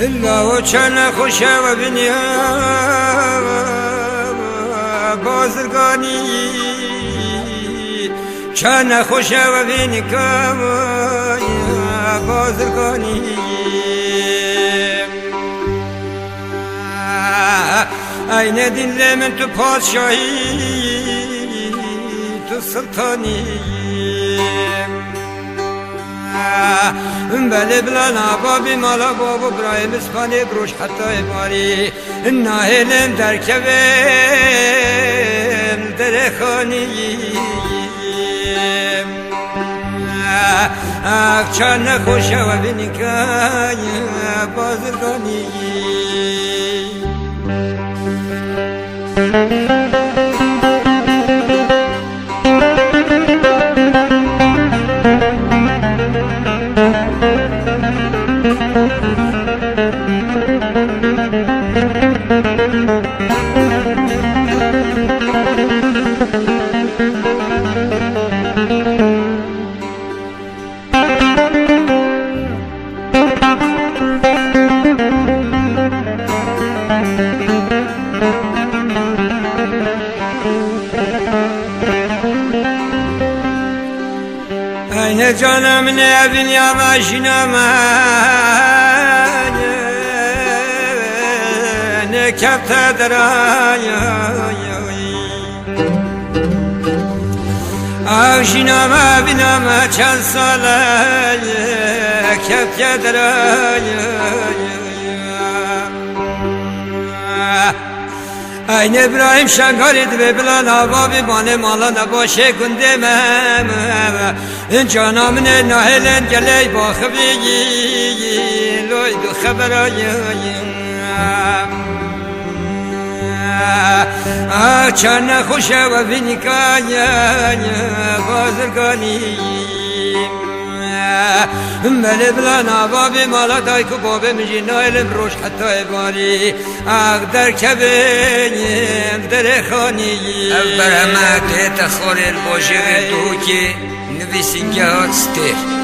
الله چند خوشه و بینیا بازرگانی چند خوشه و بینی کم بازرگانی aynı dinlemin tu padşahi tu sultani beli bilen ababi mala babu İbrahim İspani gruş hatta imari nahilim derkevim derekhaniyim akçanı hoşa ve binikaya bazırganiyim ne canım ne evin yamaşına ne keftedir aşinama binama çalsala keftedir aynı İbrahim şangarid ve bilan avabi bana malana başe gündemem canım ne nahelen geley bakıbi loydu haberayım çana hoşa ve binikaya bazırganiyim beli bilan avabi mala dayku babi mijina elim roş hatta ebari der kevim derekhaniyim evbereme tete khoril boşe duki nvisinge atster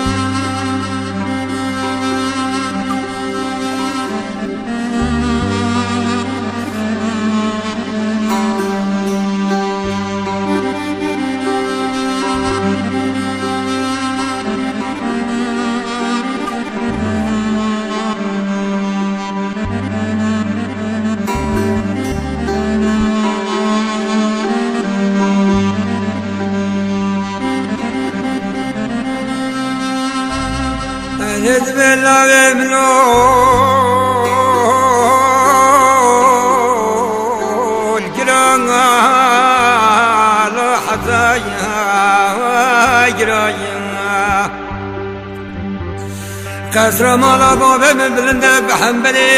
Nedbella vemlol girana la hazaya giraya kasramala babem bilinde behembeli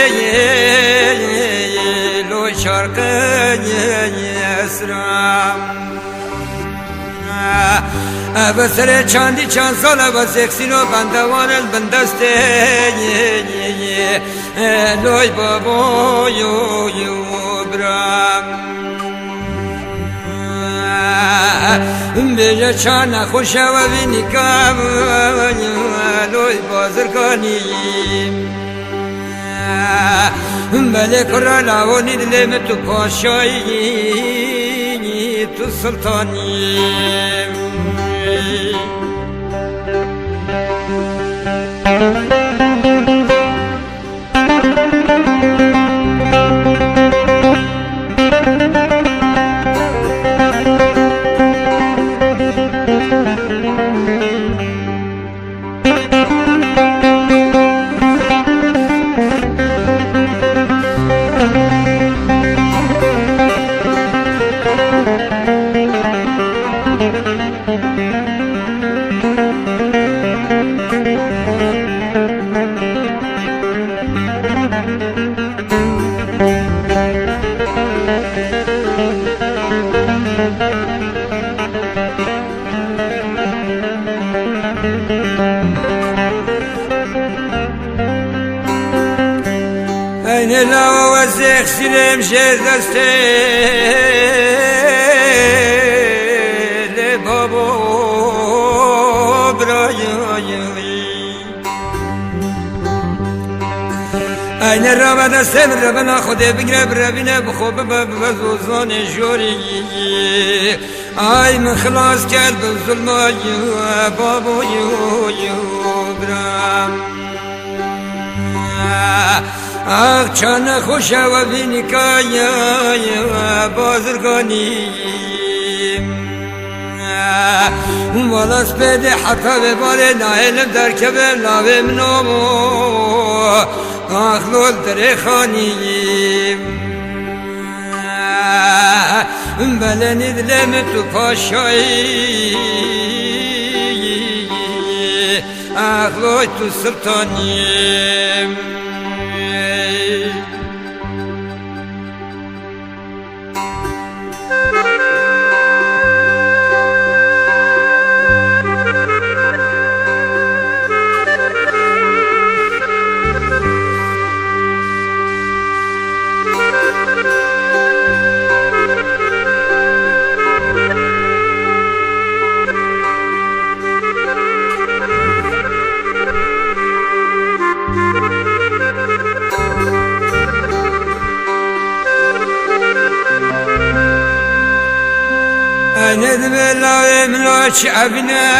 lo şarkı esram بسر چندی چند ساله و سکسین و بندوان البندسته لوی بابا یو برام بیجه چند نخوشه و بینی کم لوی بازرگانیم بله کرا لاونی دلیم تو پاشایی تو سلطانیم Aynı lava ve zeksilim şehzesteli baba brayı این رابطه سم ربنا خود بگره بربینه بخوب بزوزان جوری ای من خلاص کرد به ظلم بابا برم آخ چند خوش و بینی که بازرگانی والا سپیده حتی بباره نایلم در کبر لاوه منامو آخلول در خانیم بلنی دلم تو پاشایی آخلول تو سلطانیم ندم الله ملاش عبنا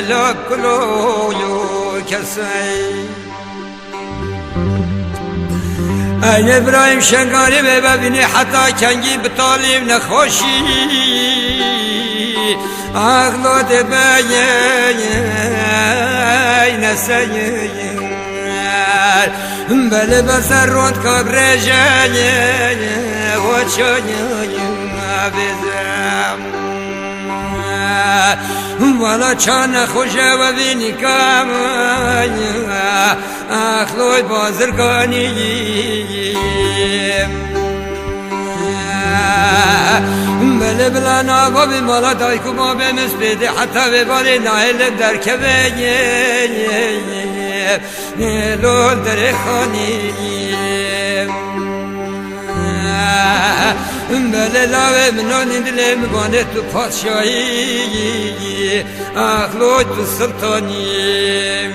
لا كلو كسي أنا إبراهيم شنقاري ببني حتى كنجي بطالب نخوشي أغلو دبايا نسيي بله بسر رود کبر جایی و چایی بزم والا چان خوشه و بینی کم اخلوی بازرگانی بله بلا نابا بی مالا دایکو ما بمس بیده حتی ببالی نایل در کبه لول در خانیم بله لاوه منانی دلم بانه تو پادشاهی اخلوی تو سلطانیم